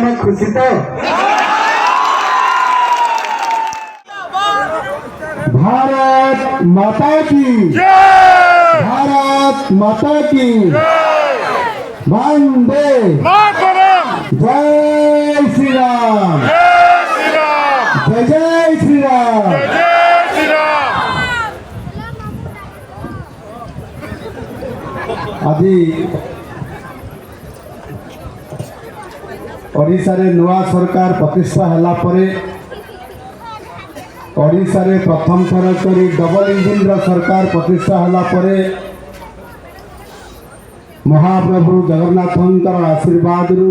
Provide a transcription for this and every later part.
माने खुशी तो भारत माता की भारत माता की वंदे जय श्री राम जय जय श्री राम। आज ओडिशा रे नुआ सरकार प्रतिष्ठा हला परे ओडिशा रे प्रथम थर करी डबल इंजिन रा सरकार प्रतिष्ठा हला परे महाप्रभु जगन्नाथंकर आशीर्वाद रु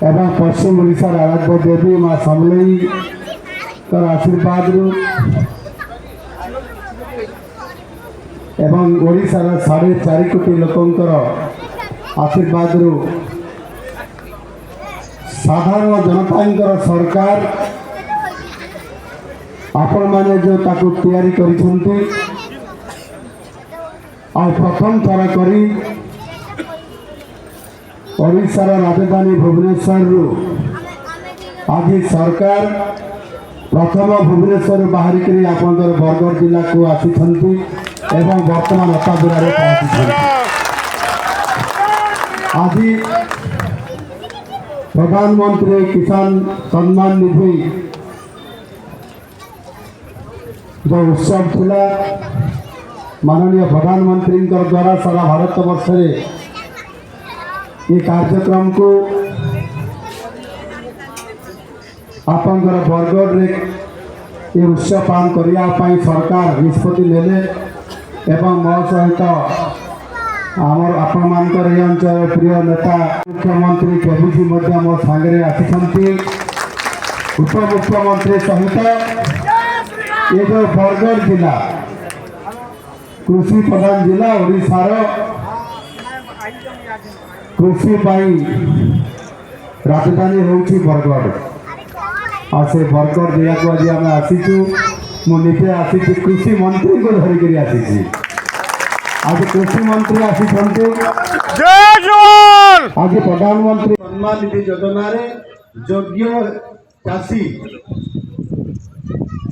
एवं पश्चिम ओडिशा आराध्य देवी माँ समलेई कर आशीर्वाद रु एवं ओडिशा 4.5 कोटी लोकंकर आशीर्वाद रु साधारण जनता सरकार आपण माने जो ताकू तैयारी करिसंती आ प्रथम थर करी ओडिशा राजधानी भुवनेश्वर रु आज सरकार प्रथम भुवनेश्वर बाहर करी आपनकर बरगढ़ जिला को आसीछंती एवं वर्तमान अताबुरा रे पहुंची। आज प्रधानमंत्री किसान सम्मान निधि जो उत्सव थिला माननीय प्रधानमंत्री द्वारा सारा भारत वर्ष ये कार्यक्रम को आपंकर बरगढ़ रे ये उत्सव पालन करने सरकार निष्पत्ति नेले एवं मो सहित आमर आपण मानकर ये अंचल प्रिय नेता मुख्यमंत्री केबीसी मध्य मो सांगे आसी उपमुख्यमंत्री सहित ये जो बरगढ़ जिला कृषि प्रधान जिला ओडिशार कृषि राजधानी होउछि बरगढ़ और से बरगढ़ जिला को आज आम आसीचु मुझे आसी कृषि मंत्री को धरिक आसी आज कृषि मंत्री आसी आज प्रधानमंत्री सम्मान निधि योजना रे योग्य चाषी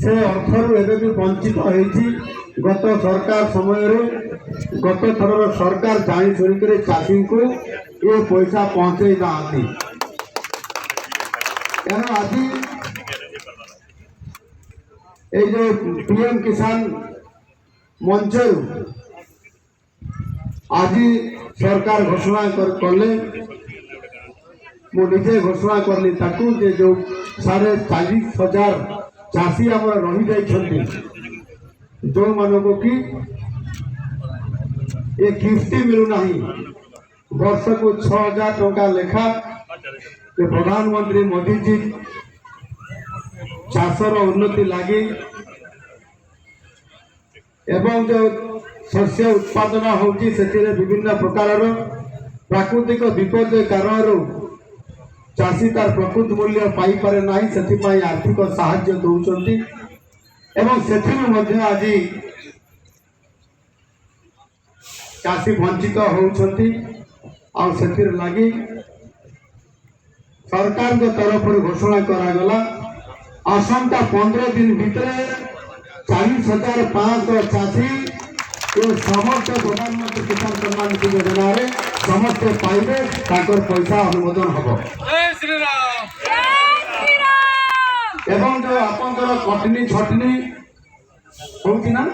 से अर्थर एवं भी वंचित होती गत सरकार समय गत थर सरकार जानी शुणी चाषी को ये पैसा पहुंचे जाती आज ये जो पीएम किसान मंच आज सरकार घोषणा कले मुझे घोषणा कली ताकू जो 40,000 चाषी आम रही जाइछन्ति जो मानक कि ये किस्ती मिलूना वर्ष को 6,000 टंका लेखा प्रधानमंत्री मोदी जी चाषर उन्नति लगी एवं जो शस्य उत्पादन होती विभिन्न प्रकार प्राकृतिक विपर्य कारण चाषी तार प्रकृत मूल्य पाई पारे नाही से आर्थिक साहाय्य दौरान एवं से आज चाषी वंचित होती लगी सरकार के तरफ घोषणा करागला आसंता 15 दिन भितर 40,500 चाषी ये समस्त प्रधानमंत्री किसान सम्मान निधि योजना रे समस्त पाइबे ताकर पैसा अनुमोदन हम एवं जो आपंकर कटनी छटनी होउची ना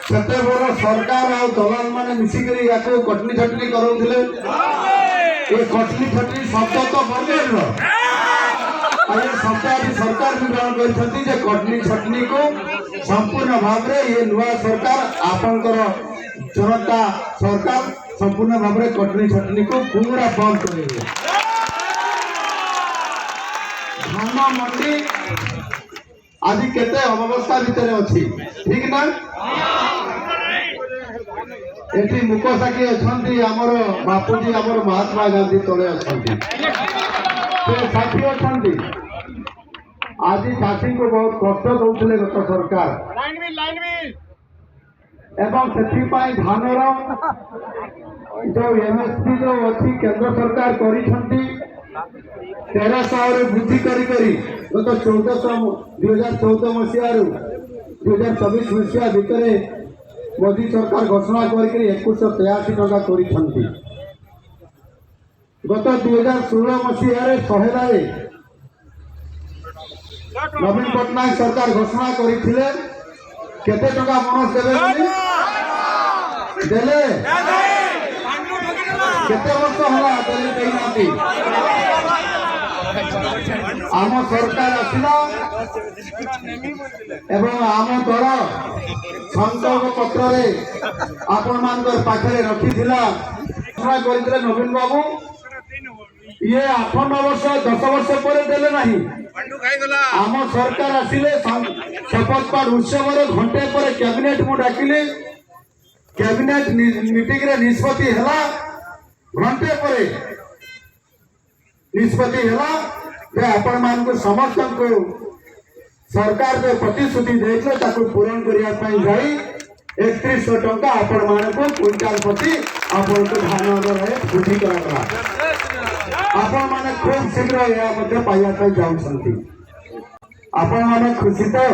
सेते बड़ सरकार आ दलाल माने मिसिकरी याको कटनी छटनी करौथिले ये कटनी छटनी शब्द तो बरगढ़ ये शब्द आज सरकार भी ग्रहण करछंती जे कटनी छटनी को संपूर्ण भाव रे ये नुआ सरकार आपनकर जनता सरकार संपूर्ण भाव रे कटनी छटनी को पूरा बंद करेंगे। धान मंडी आज केते अवस्था भितर अछि ठीक ना एटी मुख साखी अछंती हमर बापूजी हमर महात्मा गांधी तले अछंती से साथी अछंती आज चाषी को बहुत कष्ट दौले गत सरकार एवं से धानर जो एमएसपी जो अच्छी केंद्र सरकार कर 1300 वृद्धि करी गत 2014 मसीह 2024 मसीहा भितर मोदी सरकार घोषणा कर 2183 टका कर गत 2016 मसीह 100 नवीन पट्टनायक सरकार घोषणा करते केते टका बोनस देले केते वर्ष होला देले आम सरकार आसला एवं आम दल संकल्प पत्र आपण मान पाखे रखी घोषणा करते नवीन बाबू ये 8-9 वर्ष 10 वर्ष पर देले नहीं आम सरकार आसिले शपथ पाठ उत्सव घंटे पर कैबिनेट मु डाकिले कैबिनेट मीटिंग रे निष्पत्ति हला घंटे पर निष्पत्ति हला जे आपण मान को समस्त को सरकार जो प्रतिश्रुति देइछे ताको पूर्ण करिया पई जाई 3100 टका आपण मान को क्विंटाल प्रति आपण को धान दर वृद्धि करा आपण माने खूब शीघ्र या मध्य पाइबा जाऊँ आपण माने खुशी तो